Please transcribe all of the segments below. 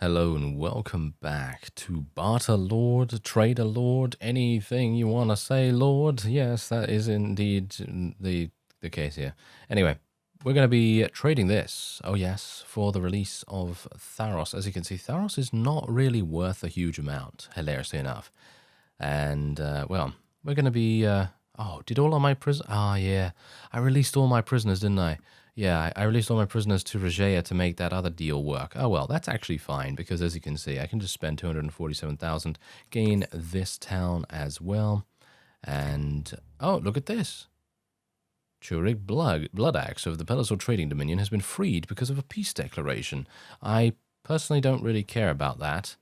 Hello and welcome back to Barter Lord, Trader Lord, anything you want to say, Lord. Yes, that is indeed the case here. Anyway, we're going to be trading this, oh yes, for the release of Tharos. As you can see, Tharos is not really worth a huge amount, hilariously enough. And, well, we're going to be, oh, did all of my prisoners, yeah, I released all my prisoners, didn't I? Yeah, I released all my prisoners to Regea to make that other deal work. Oh, well, that's actually fine, because as you can see, I can just spend 247,000, gain this town as well, and, oh, look at this. Churig Blood Axe of the Pelisor Trading Dominion has been freed because of a peace declaration. I personally don't really care about that.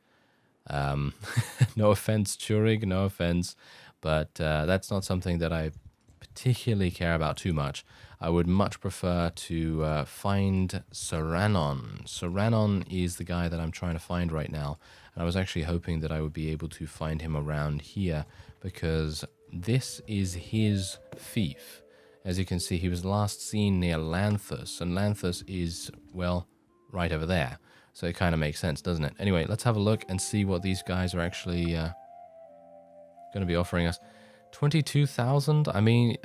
No offense, Churig, no offense, but that's not something that I particularly care about too much. I would much prefer to find Serranon. Serranon is the guy that I'm trying to find right now, and I was actually hoping that I would be able to find him around here, because this is his fief. As you can see, he was last seen near Lanthus, and Lanthus is, well, right over there. So it kind of makes sense, doesn't it? Anyway, let's have a look and see what these guys are actually going to be offering us. 22,000? I mean,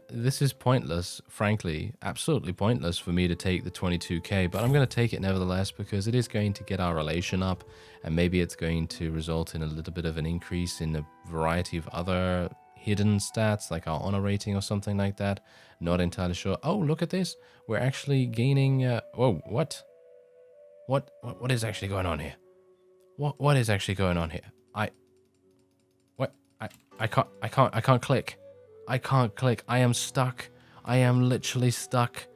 this is pointless, frankly. Absolutely pointless for me to take the 22k, but I'm going to take it nevertheless because it is going to get our relation up, and maybe it's going to result in a little bit of an increase in a variety of other hidden stats, like our honor rating or something like that. Not entirely sure. Oh, look at this. We're actually gaining... whoa, what? What is actually going on here? What is actually going on here? I can't click. I can't click. I am stuck. I am literally stuck.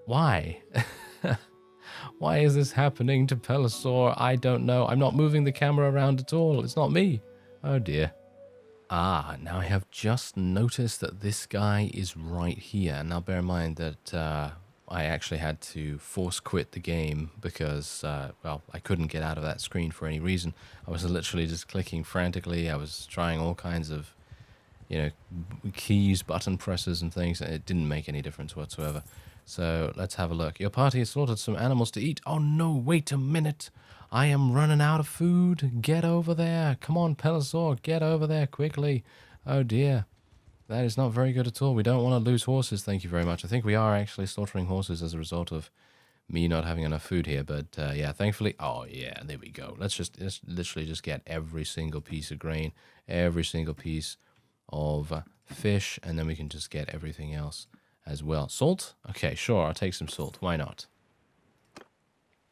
Why? Why is this happening to Pelisor? I don't know. I'm not moving the camera around at all. It's not me. Oh dear. Ah, now I have just noticed that this guy is right here. Now bear in mind that I actually had to force quit the game because, well, I couldn't get out of that screen for any reason. I was literally just clicking frantically. I was trying all kinds of, you know, keys, button presses and things, and it didn't make any difference whatsoever. So let's have a look. Your party has slaughtered some animals to eat. Oh no, wait a minute. I am running out of food. Get over there. Come on, Pelisor, get over there quickly. Oh dear. That is not very good at all. We don't want to lose horses, thank you very much. I think we are actually slaughtering horses as a result of me not having enough food here. But yeah, thankfully... Oh, yeah, there we go. Let's literally just get every single piece of grain, every single piece of fish, and then we can just get everything else as well. Salt? Okay, sure, I'll take some salt. Why not?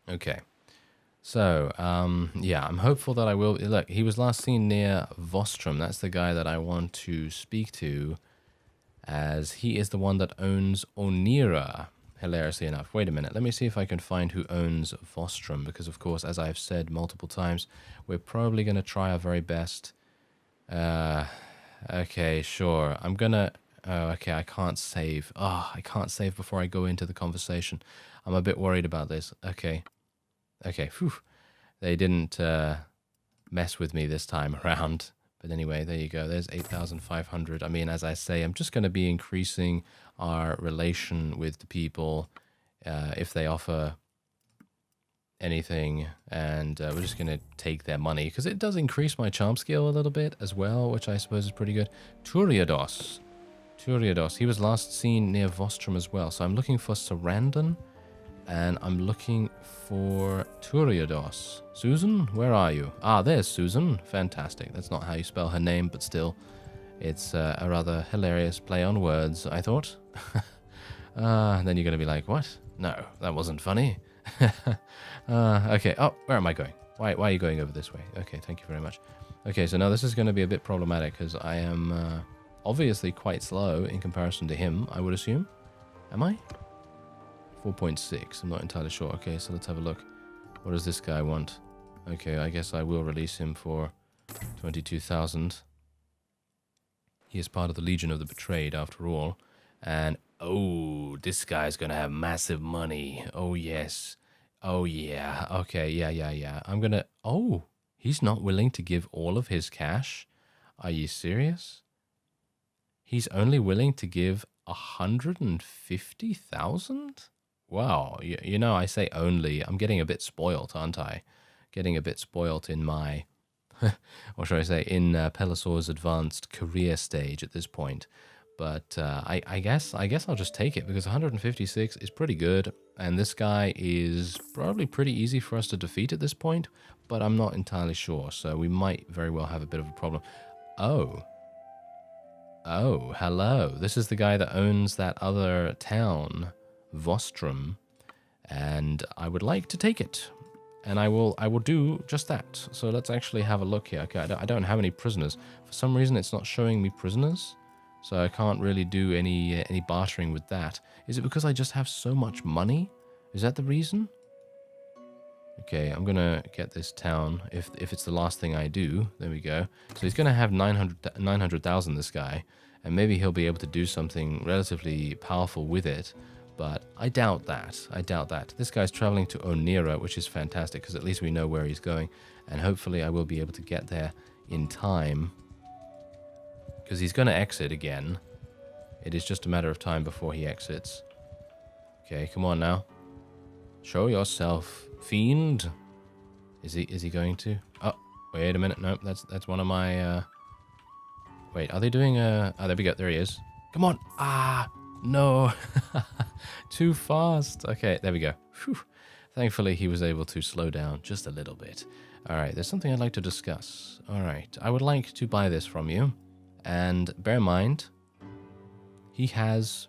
Okay. So, yeah, I'm hopeful that I will... Look, he was last seen near Vostrum. That's the guy that I want to speak to, as he is the one that owns Onira, hilariously enough. Wait a minute. Let me see if I can find who owns Vostrum, because, of course, as I've said multiple times, we're probably going to try our very best. Okay, sure. I'm going to... Oh, okay, I can't save. Oh, I can't save before I go into the conversation. I'm a bit worried about this. Okay. Okay, phew. They didn't mess with me this time around. But anyway, there you go. There's 8,500. I mean, as I say, I'm just going to be increasing our relation with the people if they offer anything. And we're just going to take their money, because it does increase my charm skill a little bit as well, which I suppose is pretty good. Turiados. He was last seen near Vostrum as well. So I'm looking for Sarandon. And I'm looking for Turiados. Susan, where are you? Ah, there's Susan. Fantastic. That's not how you spell her name, but still, it's a rather hilarious play on words, I thought. Then you're going to be like, what? No, that wasn't funny. Okay. Oh, where am I going? Why are you going over this way? Okay, thank you very much. Okay, so now this is going to be a bit problematic, because I am obviously quite slow in comparison to him, I would assume. Am I? 4.6, I'm not entirely sure. Okay, so let's have a look. What does this guy want? Okay, I guess I will release him for 22,000. He is part of the Legion of the Betrayed, after all. And, oh, this guy's gonna have massive money. Oh, yes. Oh, yeah. Okay, yeah. I'm gonna... Oh, he's not willing to give all of his cash? Are you serious? He's only willing to give 150,000? wow, you know, I say only. I'm getting a bit spoilt, aren't I? Getting a bit spoilt in my, or should I say, in Pelisaur's advanced career stage at this point. But I guess I'll just take it because 156 is pretty good, and this guy is probably pretty easy for us to defeat at this point, but I'm not entirely sure, so we might very well have a bit of a problem. Oh, hello. This is the guy that owns that other town, Vostrum, and I would like to take it. And I will do just that. So let's actually have a look here. Okay, I don't have any prisoners. For some reason, it's not showing me prisoners. So I can't really do any bartering with that. Is it because I just have so much money? Is that the reason? Okay, I'm going to get this town. If it's the last thing I do, there we go. So he's going to have 900,000, this guy. And maybe he'll be able to do something relatively powerful with it. But I doubt that. I doubt that. This guy's traveling to Onira, which is fantastic, because at least we know where he's going. And hopefully I will be able to get there in time. Because he's going to exit again. It is just a matter of time before he exits. Okay, come on now. Show yourself, fiend. Is he going to? Oh, wait a minute. No, that's one of my... Wait, are they doing a... Oh, there we go. There he is. Come on. Ah, no. Too fast. Okay, there we go. Whew. Thankfully, he was able to slow down just a little bit. All right, there's something I'd like to discuss. All right, I would like to buy this from you. And bear in mind, he has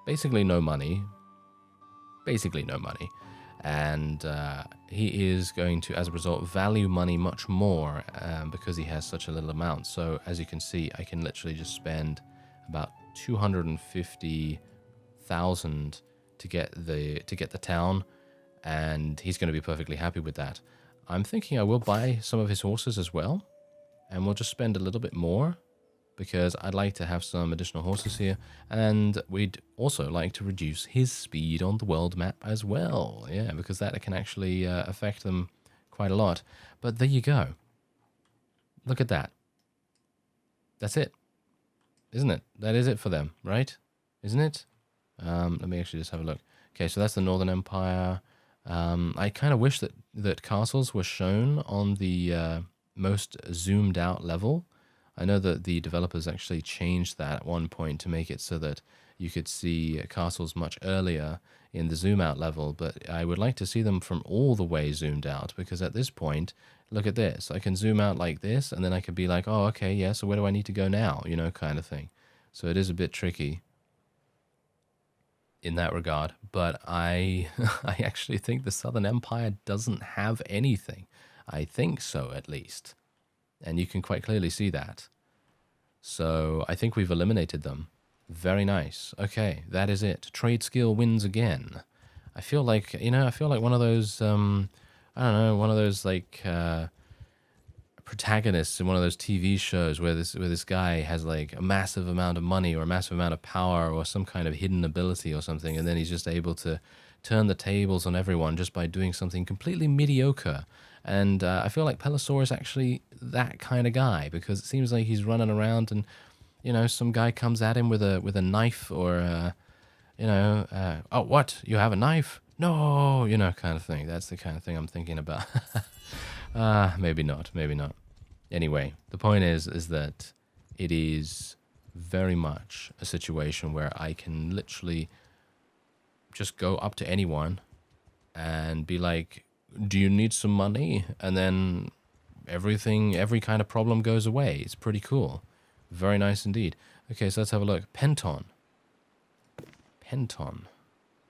basically no money. Basically no money. And he is going to, as a result, value money much more because he has such a little amount. So as you can see, I can literally just spend about 250,000 to get the town, and he's going to be perfectly happy with that. I'm thinking I will buy some of his horses as well, and we'll just spend a little bit more because I'd like to have some additional horses here, and we'd also like to reduce his speed on the world map as well. Yeah, because that can actually affect them quite a lot. But there you go. Look at that. That's it. Isn't it? That is it for them, right? Isn't it? Let me actually just have a look. Okay, so that's the Northern Empire. I kind of wish that castles were shown on the most zoomed out level. I know that the developers actually changed that at one point to make it so that you could see castles much earlier in the zoom out level, but I would like to see them from all the way zoomed out, because at this point, look at this. I can zoom out like this, and then I could be like, oh, okay, yeah, so where do I need to go now? You know, kind of thing. So it is a bit tricky in that regard, but I actually think the Southern Empire doesn't have anything. I think so, at least. And you can quite clearly see that. So I think we've eliminated them. Very nice. Okay, that is it. Trade skill wins again. I feel like, one of those, I don't know, one of those, like, protagonists in one of those TV shows where this guy has, like, a massive amount of money or a massive amount of power or some kind of hidden ability or something, and then he's just able to turn the tables on everyone just by doing something completely mediocre. And I feel like Pelisaur is actually that kind of guy, because it seems like he's running around and, some guy comes at him with a knife or, oh, what? You have a knife? No, kind of thing. That's the kind of thing I'm thinking about. Maybe not. Anyway, the point is that it is very much a situation where I can literally just go up to anyone and be like, do you need some money? And then every kind of problem goes away. It's pretty cool. Very nice indeed. Okay, so let's have a look. Penton.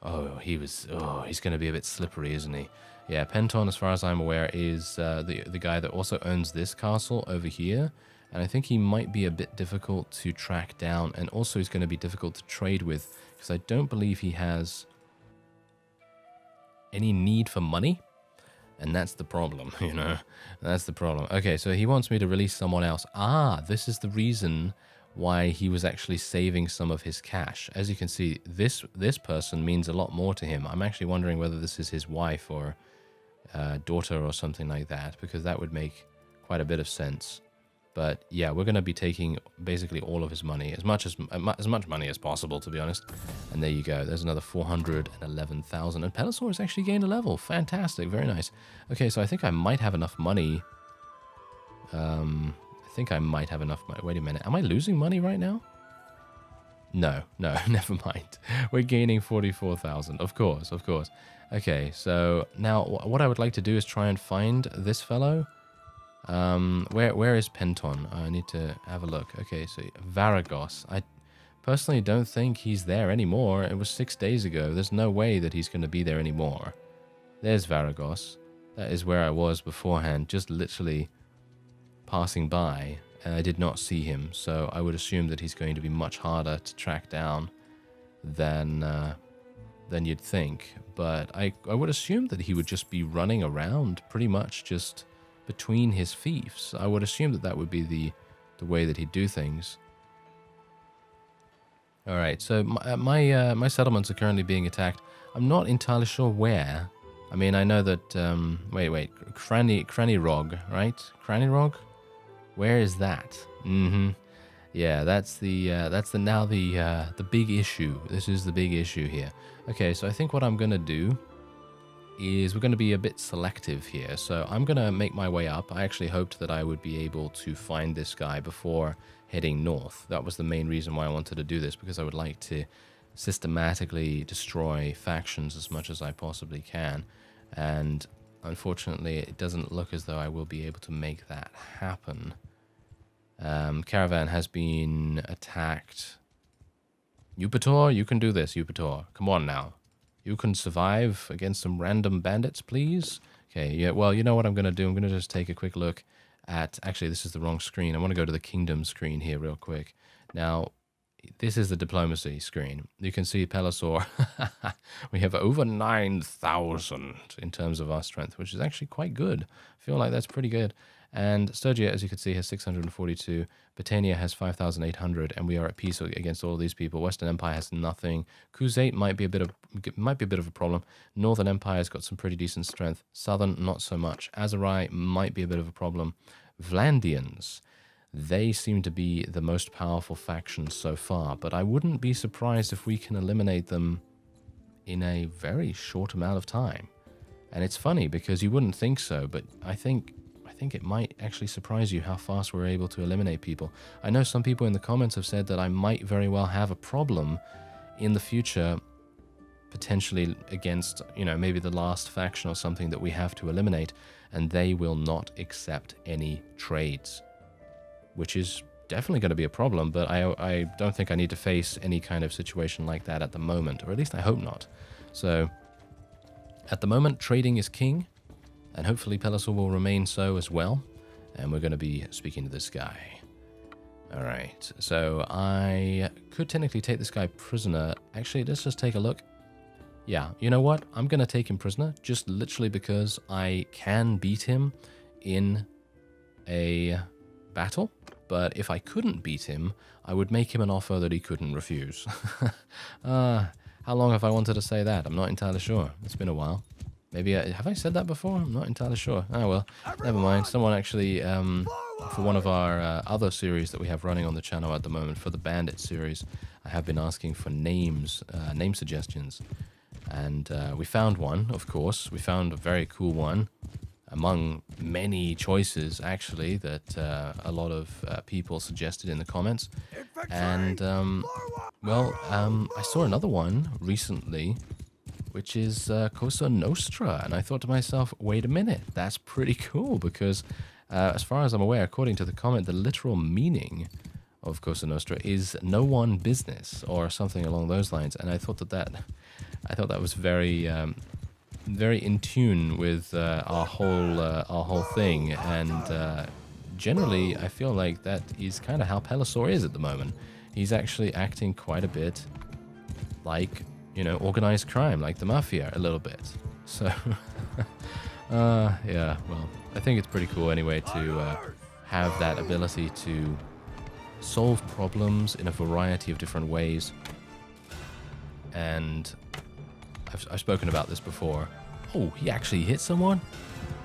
Oh, he's going to be a bit slippery, isn't he? Yeah, Penton, as far as I'm aware, is the guy that also owns this castle over here. And I think he might be a bit difficult to track down. And also he's going to be difficult to trade with, because I don't believe he has any need for money. And that's the problem, That's the problem. Okay, so he wants me to release someone else. Ah, this is the reason why he was actually saving some of his cash. As you can see, this person means a lot more to him. I'm actually wondering whether this is his wife or daughter or something like that, because that would make quite a bit of sense. But yeah, we're going to be taking basically all of his money, as much money as possible, to be honest. And there you go. There's another 411,000. And Pelosaur has actually gained a level. Fantastic. Very nice. Okay, so I think I might have enough money. I think I might have enough money. Wait a minute. Am I losing money right now? No, never mind. We're gaining 44,000. Of course. Okay, so now what I would like to do is try and find this fellow. Where is Penton? I need to have a look. Okay, so Varagos. I personally don't think he's there anymore. It was 6 days ago. There's no way that he's going to be there anymore. There's Varagos. That is where I was beforehand, just literally passing by, and I did not see him. So I would assume that he's going to be much harder to track down than you'd think. But I would assume that he would just be running around pretty much just between his fiefs. I would assume that that would be the way that he'd do things. All right, so my settlements are currently being attacked. I'm not entirely sure where. I mean, I know that Cranny Rog, right? Cranny Rog? Where is that? Yeah, that's the big issue. This is the big issue here. Okay, so I think what I'm gonna do is we're going to be a bit selective here. So I'm going to make my way up. I actually hoped that I would be able to find this guy before heading north. That was the main reason why I wanted to do this, because I would like to systematically destroy factions as much as I possibly can. And unfortunately, it doesn't look as though I will be able to make that happen. Caravan has been attacked. Upator, you can do this, Upator. Come on now. You can survive against some random bandits, please? Okay, yeah, well, you know what I'm going to do? I'm going to just take a quick look at... Actually, this is the wrong screen. I want to go to the kingdom screen here real quick. Now, this is the diplomacy screen. You can see Pelosaur. We have over 9,000 in terms of our strength, which is actually quite good. I feel like that's pretty good. And Sturgia, as you can see, has 642. Britannia has 5,800, and we are at peace against all of these people. Western Empire has nothing. Khuzait might be a bit of a problem. Northern Empire's got some pretty decent strength. Southern, not so much. Azerai might be a bit of a problem. Vlandians, they seem to be the most powerful faction so far, but I wouldn't be surprised if we can eliminate them in a very short amount of time. And it's funny because you wouldn't think so, but I think it might actually surprise you how fast we're able to eliminate people. I know some people in the comments have said that I might very well have a problem in the future, potentially against, maybe the last faction or something that we have to eliminate, and they will not accept any trades, which is definitely going to be a problem, but I don't think I need to face any kind of situation like that at the moment, or at least I hope not. So, at the moment, trading is king. And hopefully Pelosaur will remain so as well. And we're going to be speaking to this guy. Alright, so I could technically take this guy prisoner. Actually, let's just take a look. Yeah, you know what? I'm going to take him prisoner, just literally because I can beat him in a battle. But if I couldn't beat him, I would make him an offer that he couldn't refuse. How long have I wanted to say that? I'm not entirely sure. It's been a while. Maybe, have I said that before? I'm not entirely sure. Oh, well, never mind. Someone actually, for one of our other series that we have running on the channel at the moment, for the Bandit series, I have been asking for names, name suggestions. And we found one, of course. We found a very cool one among many choices, actually, that a lot of people suggested in the comments. And, I saw another one recently, which is Cosa Nostra, and I thought to myself, wait a minute, that's pretty cool, because as far as I'm aware, according to the comment, the literal meaning of Cosa Nostra is no one business, or something along those lines, and I thought that was very in tune with our whole thing, and generally, I feel like that is kind of how Pelosaur is at the moment. He's actually acting quite a bit like, organized crime, like the mafia, a little bit. So, yeah, well, I think it's pretty cool anyway to have that ability to solve problems in a variety of different ways. And I've spoken about this before. Oh, he actually hit someone?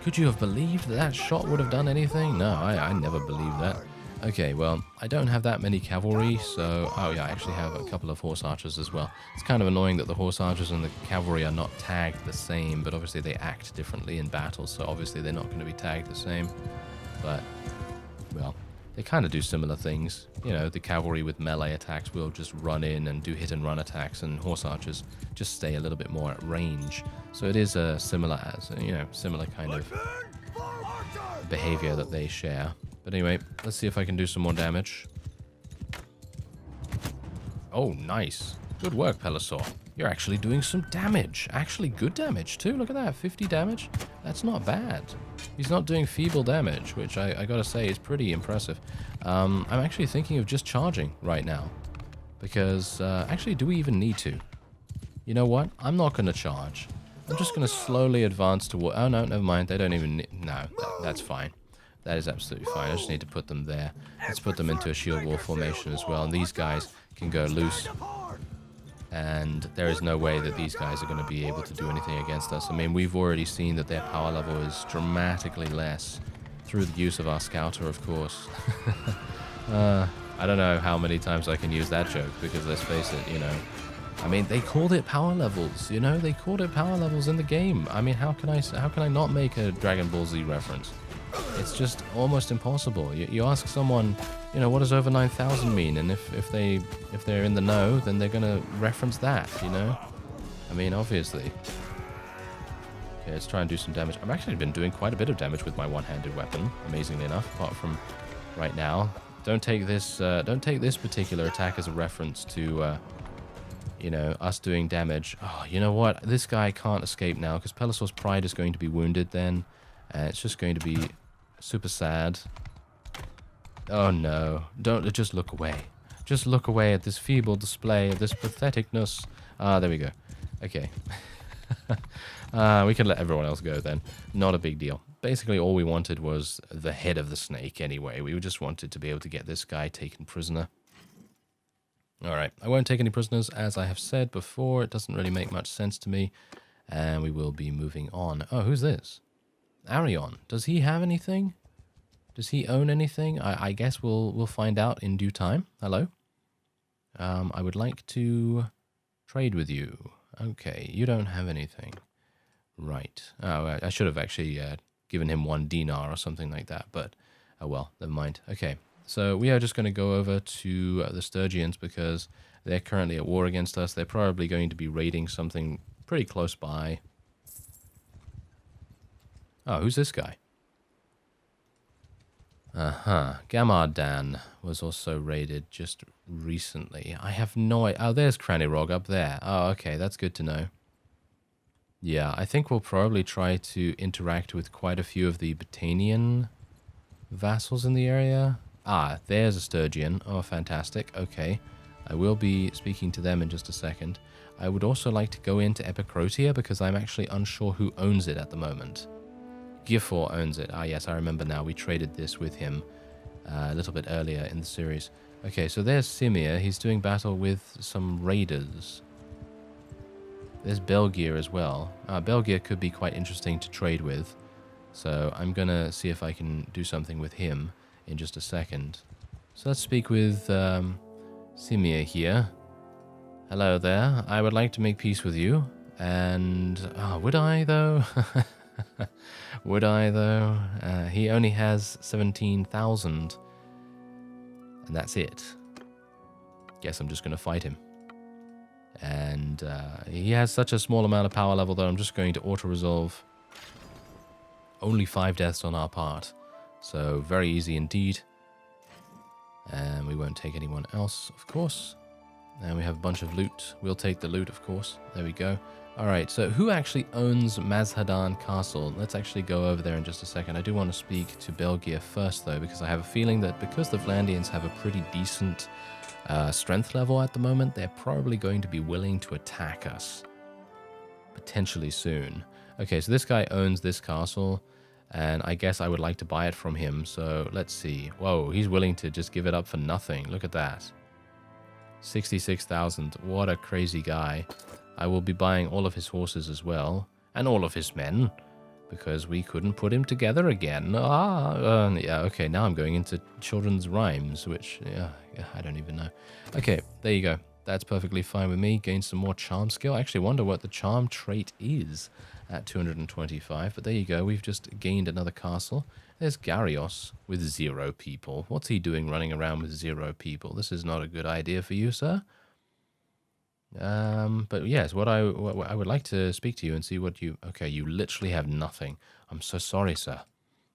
Could you have believed that shot would have done anything? No, I never believed that. Okay, well, I don't have that many cavalry, so... Oh, yeah, I actually have a couple of horse archers as well. It's kind of annoying that the horse archers and the cavalry are not tagged the same, but obviously they act differently in battle, so obviously they're not going to be tagged the same. But, well, they kind of do similar things. You know, the cavalry with melee attacks will just run in and do hit-and-run attacks, and horse archers just stay a little bit more at range. So it is a similar kind of behavior that they share. But anyway, let's see if I can do some more damage. Oh, nice. Good work, Pelisaur. You're actually doing some damage. Actually good damage, too. Look at that, 50 damage. That's not bad. He's not doing feeble damage, which I gotta say is pretty impressive. I'm actually thinking of just charging right now. Because, actually, do we even need to? You know what? I'm not gonna charge. I'm just gonna slowly advance toward... Oh, no, never mind. They don't even need... No, that's fine. That is absolutely fine. I just need to put them there. Let's put them into a shield wall formation as well. And these guys can go loose. And there is no way that these guys are going to be able to do anything against us. I mean, we've already seen that their power level is dramatically less through the use of our scouter, of course. I don't know how many times I can use that joke, because let's face it, you know. I mean, they called it power levels, you know? They called it power levels in the game. I mean, how can I not make a Dragon Ball Z reference? It's just almost impossible. You ask someone, you know, what does over 9,000 mean? And if they're in the know, then they're gonna reference that, you know? I mean, obviously. Okay, let's try and do some damage. I've actually been doing quite a bit of damage with my one-handed weapon, amazingly enough, apart from right now. Don't take this particular attack as a reference to, you know, us doing damage. Oh, you know what? This guy can't escape now, because Pelisaur's pride is going to be wounded then. It's just going to be super sad. Oh no. Don't just look away. Just look away at this feeble display of this patheticness. Ah, there we go. Okay. We can let everyone else go then. Not a big deal. Basically, all we wanted was the head of the snake anyway. We just wanted to be able to get this guy taken prisoner. Alright, I won't take any prisoners, as I have said before. It doesn't really make much sense to me. And we will be moving on. Oh, who's this? Arion. Does he have anything? Does he own anything? I guess we'll find out in due time. Hello. I would like to trade with you. Okay, you don't have anything. Right. Oh, I should have actually given him 1 dinar or something like that, but oh well, never mind. Okay, so we are just going to go over to the Sturgians because they're currently at war against us. They're probably going to be raiding something pretty close by. Oh, who's this guy? Gamardan was also raided just recently. I have no idea. Oh, there's Cranirog up there. Oh, okay, that's good to know. Yeah, I think we'll probably try to interact with quite a few of the Botanian vassals in the area. Ah, there's a Sturgian. Oh, fantastic. Okay, I will be speaking to them in just a second. I would also like to go into Epicrotia because I'm actually unsure who owns it at the moment. Gifor owns it. Ah, yes, I remember now. We traded this with him a little bit earlier in the series. Okay, so there's Simir. He's doing battle with some raiders. There's Belgier as well. Belgier could be quite interesting to trade with. So I'm going to see if I can do something with him in just a second. So let's speak with Simir here. Hello there. I would like to make peace with you. And... would I, though? Would I, though? He only has 17,000. And that's it. Guess I'm just going to fight him. And he has such a small amount of power level, though, I'm just going to auto-resolve. Only 5 deaths on our part. So, very easy indeed. And we won't take anyone else, of course. And we have a bunch of loot. We'll take the loot, of course. There we go. Alright, so who actually owns Mastodon Castle? Let's actually go over there in just a second. I do want to speak to Belgier first, though, because I have a feeling that because the Vlandians have a pretty decent strength level at the moment, they're probably going to be willing to attack us. Potentially soon. Okay, so this guy owns this castle, and I guess I would like to buy it from him, so let's see. Whoa, he's willing to just give it up for nothing. Look at that. 66,000. What a crazy guy. I will be buying all of his horses as well, and all of his men. because we couldn't put him together again. Yeah, okay, now I'm going into children's rhymes, which, yeah, I don't even know. Okay, there you go. That's perfectly fine with me. Gain some more charm skill. I actually wonder what the charm trait is at 225, but there you go. We've just gained another castle. There's Garios with 0 people. What's he doing running around with 0 people? This is not a good idea for you, sir. But yes, what I would like to speak to you and see what you... Okay, you literally have nothing. I'm so sorry, sir.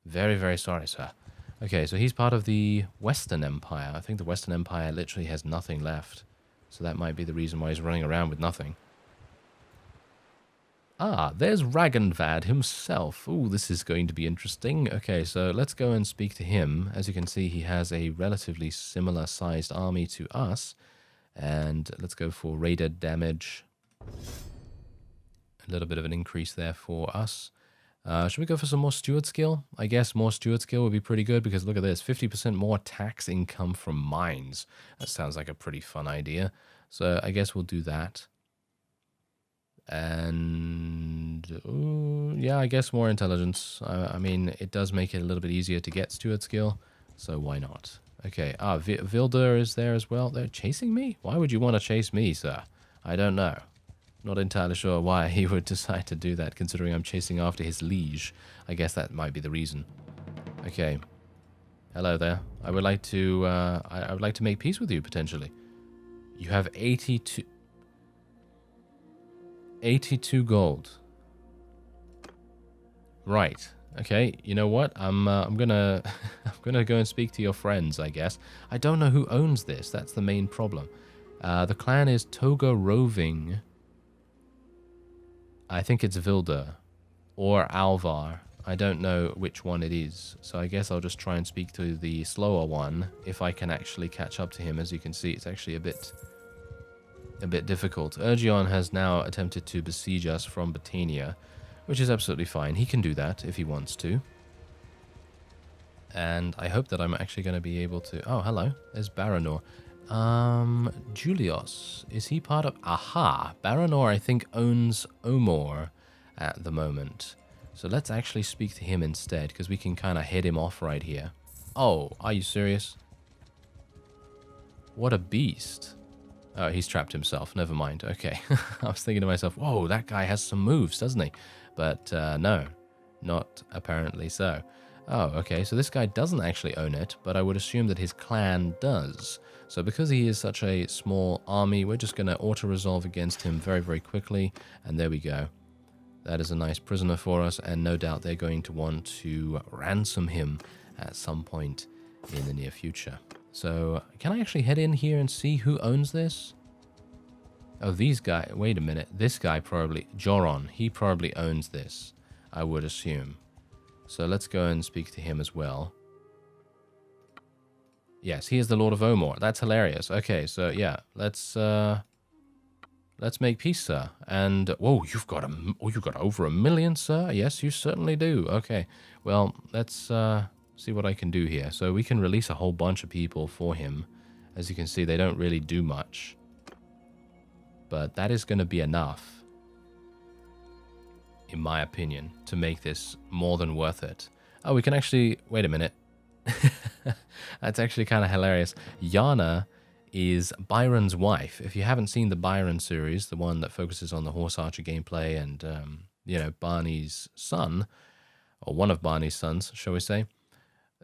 Very, very sorry, sir. Okay, so he's part of the Western Empire. I think the Western Empire literally has nothing left. So that might be the reason why he's running around with nothing. Ah, there's Ragnvad himself. Ooh, this is going to be interesting. Okay, so let's go and speak to him. As you can see, he has a relatively similar sized army to us. And let's go for rated damage. A little bit of an increase there for us. Should we go for some more steward skill? I guess more steward skill would be pretty good because look at this. 50% more tax income from mines. That sounds like a pretty fun idea. So I guess we'll do that. And yeah, I guess more intelligence. I mean, it does make it a little bit easier to get steward skill. So why not? Okay, Vilder is there as well. They're chasing me? Why would you want to chase me, sir? I don't know. Not entirely sure why he would decide to do that, considering I'm chasing after his liege. I guess that might be the reason. Okay. Hello there. I would like to, I would like to make peace with you, potentially. You have 82 gold. Right. Okay, you know what? I'm gonna go and speak to your friends, I guess. I don't know who owns this. That's the main problem. The clan is Toga Roving. I think it's Vilder or Alvar. I don't know which one it is. So I guess I'll just try and speak to the slower one if I can actually catch up to him. As you can see, it's actually a bit difficult. Urgion has now attempted to besiege us from Botania, which is absolutely fine. He can do that if he wants to. And I hope that I'm actually going to be able to... Oh, hello. There's Baranor. Julius. Is he part of... Aha! Baranor, I think, owns Omor at the moment. So let's actually speak to him instead, because we can kind of head him off right here. Oh, are you serious? What a beast. Oh, he's trapped himself. Never mind. Okay. I was thinking to myself, whoa, that guy has some moves, doesn't he? But no, not apparently so. Oh, okay, so this guy doesn't actually own it, but I would assume that his clan does. So because he is such a small army, we're just going to auto-resolve against him very, very quickly. And there we go. That is a nice prisoner for us, and no doubt they're going to want to ransom him at some point in the near future. So can I actually head in here and see who owns this? Oh, these guys... Wait a minute. This guy probably... Joron. He probably owns this, I would assume. So let's go and speak to him as well. Yes, he is the Lord of Omor. That's hilarious. Okay, so yeah, let's make peace, sir. And whoa, you've got over 1 million, sir. Yes, you certainly do. Okay, well, let's see what I can do here. So we can release a whole bunch of people for him. As you can see, they don't really do much, but that is going to be enough, in my opinion, to make this more than worth it. Oh, we can actually... Wait a minute. That's actually kind of hilarious. Yana is Byron's wife. If you haven't seen the Byron series, the one that focuses on the horse archer gameplay and, you know, Barney's son, or one of Barney's sons, shall we say,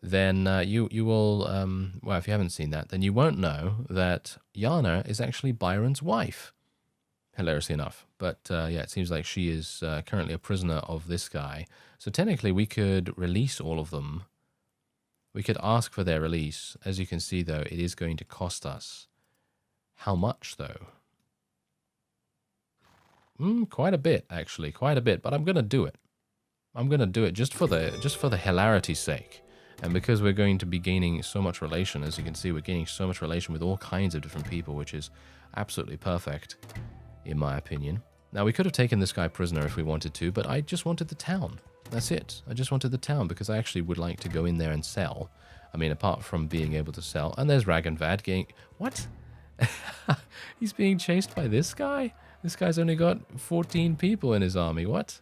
then you will... well, if you haven't seen that, then you won't know that Yana is actually Byron's wife. Hilariously enough. But yeah, it seems like she is currently a prisoner of this guy. So technically we could release all of them. We could ask for their release. As you can see, though, it is going to cost us. How much, though? Quite a bit, actually. Quite a bit. But I'm going to do it. I'm going to do it just for the hilarity's sake. And because we're going to be gaining so much relation, as you can see, we're gaining so much relation with all kinds of different people, which is absolutely perfect, in my opinion. Now, we could have taken this guy prisoner if we wanted to, but I just wanted the town. That's it. I just wanted the town because I actually would like to go in there and sell. I mean, apart from being able to sell. And there's Ragnvad getting... What? He's being chased by this guy? This guy's only got 14 people in his army. What?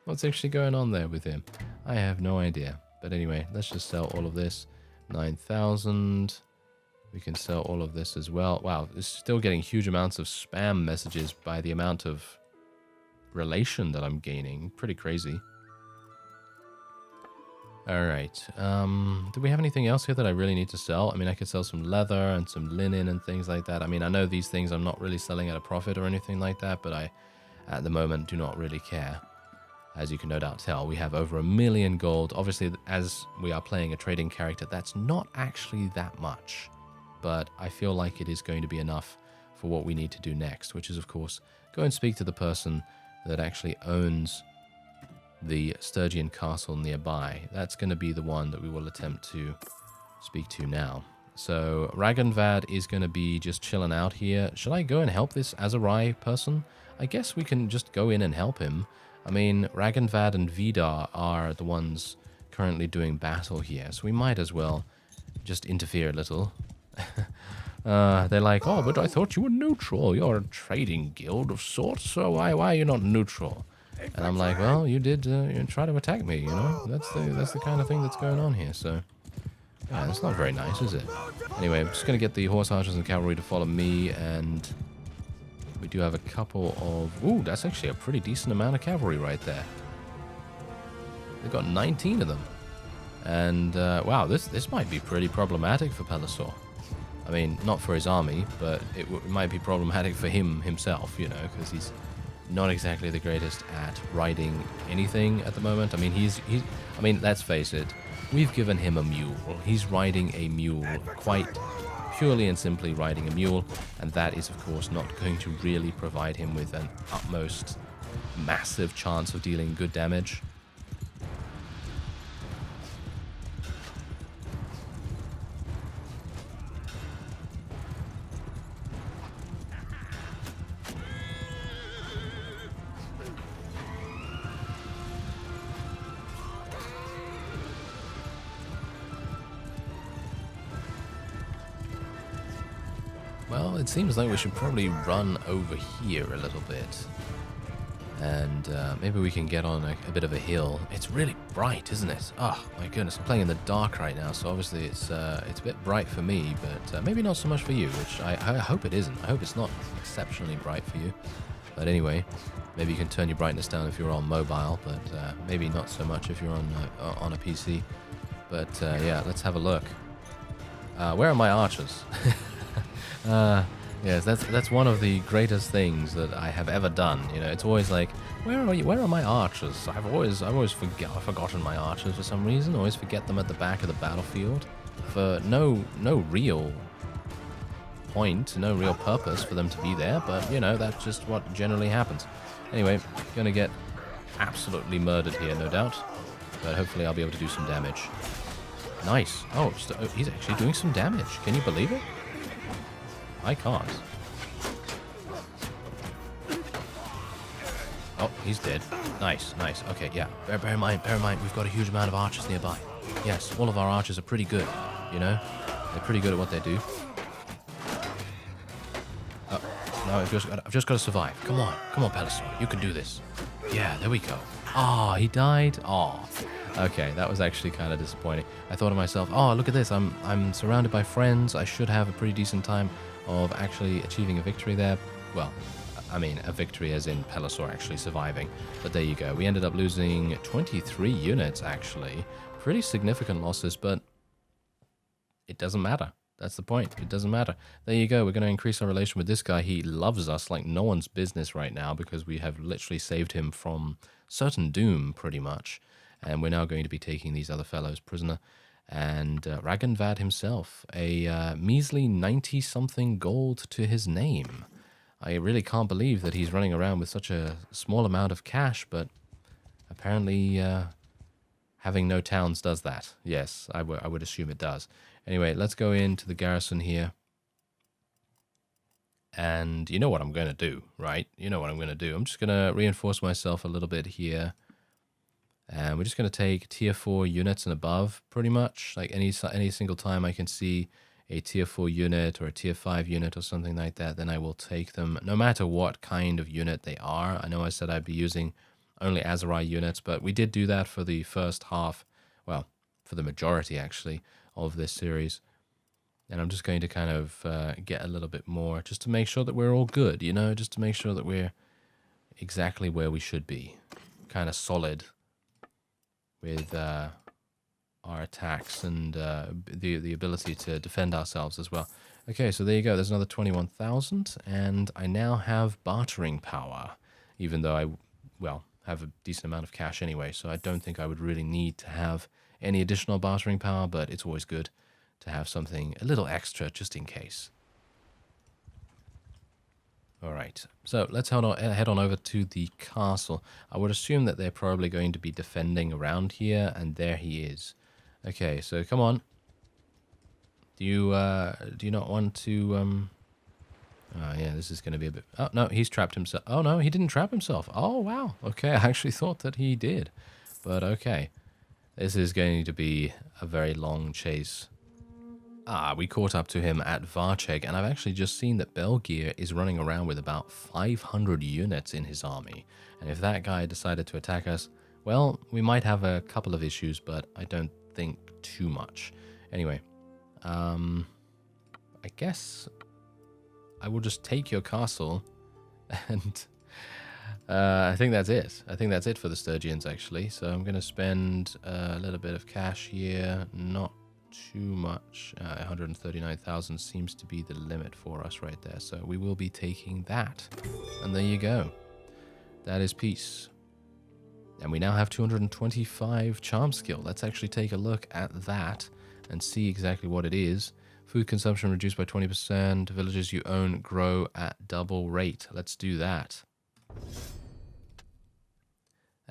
What's actually going on there with him? I have no idea. But anyway, let's just sell all of this. 9,000. We can sell all of this as well. Wow, it's still getting huge amounts of spam messages by the amount of relation that I'm gaining. Pretty crazy. Alright, do we have anything else here that I really need to sell? I mean, I could sell some leather and some linen and things like that. I mean, I know these things I'm not really selling at a profit or anything like that, but I, at the moment, do not really care. As you can no doubt tell, we have over 1 million gold. Obviously, as we are playing a trading character, that's not actually that much. But I feel like it is going to be enough for what we need to do next, which is, of course, go and speak to the person that actually owns the Stygian castle nearby. That's going to be the one that we will attempt to speak to now. So Ragnvad is going to be just chilling out here. Should I go and help this Azarai person? I guess we can just go in and help him. I mean, Ragnvad and Vidar are the ones currently doing battle here, so we might as well just interfere a little. They're like, oh, but I thought you were neutral. You're a trading guild of sorts, so why are you not neutral? And I'm like, well, you did try to attack me, you know? That's the kind of thing that's going on here, so... yeah, it's not very nice, is it? Anyway, I'm just going to get the horse archers and cavalry to follow me, and... we do have a couple of... ooh, that's actually a pretty decent amount of cavalry right there. They've got 19 of them. And, wow, this might be pretty problematic for Pallisaur. I mean, not for his army, but it might be problematic for himself, you know, because he's not exactly the greatest at riding anything at the moment. I mean, I mean, let's face it, we've given him a mule. He's riding a mule, quite purely and simply riding a mule, and that is, of course, not going to really provide him with an utmost massive chance of dealing good damage. Well, it seems like we should probably run over here a little bit. And maybe we can get on a bit of a hill. It's really bright, isn't it? Oh, my goodness. I'm playing in the dark right now, so obviously it's a bit bright for me, but maybe not so much for you, which I hope it isn't. I hope it's not exceptionally bright for you. But anyway, maybe you can turn your brightness down if you're on mobile, but maybe not so much if you're on a PC. But yeah, let's have a look. Where are my archers? Yes, that's one of the greatest things that I have ever done. You know, it's always like, where are you? Where are my archers? I've always forgotten my archers for some reason. Always forget them at the back of the battlefield for no real point, no real purpose for them to be there. But you know, that's just what generally happens. Anyway, gonna get absolutely murdered here, no doubt. But hopefully, I'll be able to do some damage. Nice. Oh, he's actually doing some damage. Can you believe it? I can't. Oh, he's dead. Nice, nice. Okay, yeah. Bear in mind, we've got a huge amount of archers nearby. Yes, all of our archers are pretty good, you know? They're pretty good at what they do. Oh, no, I've just got to survive. Come on, Pallisaur. You can do this. Yeah, there we go. Ah, he died? Ah. Okay, that was actually kind of disappointing. I thought to myself, oh, look at this. I'm surrounded by friends. I should have a pretty decent time of actually achieving a victory there. Well, I mean, a victory as in Pallisaur actually surviving. But there you go. We ended up losing 23 units, actually. Pretty significant losses, but it doesn't matter. That's the point. It doesn't matter. There you go. We're going to increase our relation with this guy. He loves us like no one's business right now because we have literally saved him from certain doom, pretty much. And we're now going to be taking these other fellows prisoner. And Ragnvad himself, a measly 90-something gold to his name. I really can't believe that he's running around with such a small amount of cash, but apparently having no towns does that. Yes, I would assume it does. Anyway, let's go into the garrison here. And you know what I'm going to do, right? You know what I'm going to do. I'm just going to reinforce myself a little bit here. And we're just going to take tier 4 units and above, pretty much. Like any single time I can see a tier 4 unit or a tier 5 unit or something like that, then I will take them, no matter what kind of unit they are. I know I said I'd be using only Aserai units, but we did do that for the first half, well, for the majority actually of this series. And I'm just going to kind of get a little bit more just to make sure that we're all good, you know, just to make sure that we're exactly where we should be, kind of solid with our attacks and the ability to defend ourselves as well. Okay, so there you go. There's another 21,000, and I now have bartering power, even though I, well, have a decent amount of cash anyway, so I don't think I would really need to have any additional bartering power, but it's always good to have something a little extra just in case. All right, so let's head on over to the castle. I would assume that they're probably going to be defending around here, and there he is. Okay, so come on. Do you not want to oh yeah, this is going to be a bit. Oh no, he's trapped himself. Oh no, he didn't trap himself. Oh wow. Okay, I actually thought that he did, but okay. This is going to be a very long chase. Ah, we caught up to him at Varcheg, and I've actually just seen that Belgier is running around with about 500 units in his army. And if that guy decided to attack us, well, we might have a couple of issues, but I don't think too much. Anyway, I guess I will just take your castle, and I think that's it. I think that's it for the Sturgians, actually. So I'm going to spend a little bit of cash here, not too much. 139,000 seems to be the limit for us right there. So we will be taking that. And there you go. That is peace. And we now have 225 charm skill. Let's actually take a look at that and see exactly what it is. Food consumption reduced by 20%. Villages you own grow at double rate. Let's do that.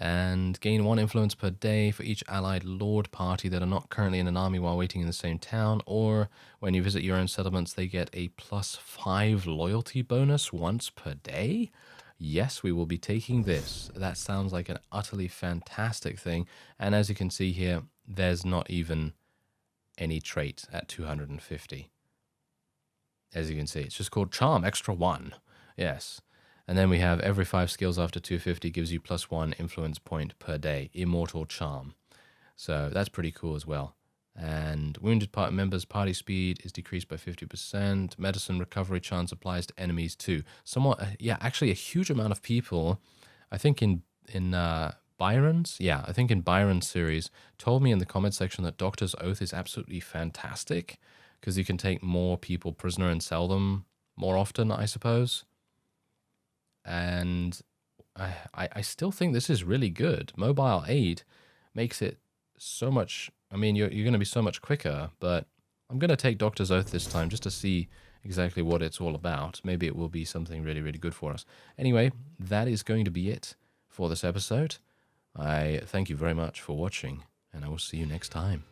And gain 1 influence per day for each allied lord party that are not currently in an army while waiting in the same town, or when you visit your own settlements, they get a +5 loyalty bonus once per day. Yes, we will be taking this. That sounds like an utterly fantastic thing. And as you can see here, there's not even any trait at 250. As you can see, it's just called Charm, extra 1. Yes. And then we have every 5 skills after 250 gives you +1 influence point per day. Immortal Charm. So that's pretty cool as well. And wounded members' party speed is decreased by 50%. Medicine recovery chance applies to enemies too. Somewhat, yeah, actually a huge amount of people, I think in Byron's, yeah, I think in Byron's series, told me in the comment section that Doctor's Oath is absolutely fantastic because you can take more people prisoner and sell them more often, I suppose. And I still think this is really good. Mobile aid makes it so much. I mean, you're going to be so much quicker, but I'm going to take Doctor's Oath this time just to see exactly what it's all about. Maybe it will be something really, really good for us. Anyway, that is going to be it for this episode. I thank you very much for watching, and I will see you next time.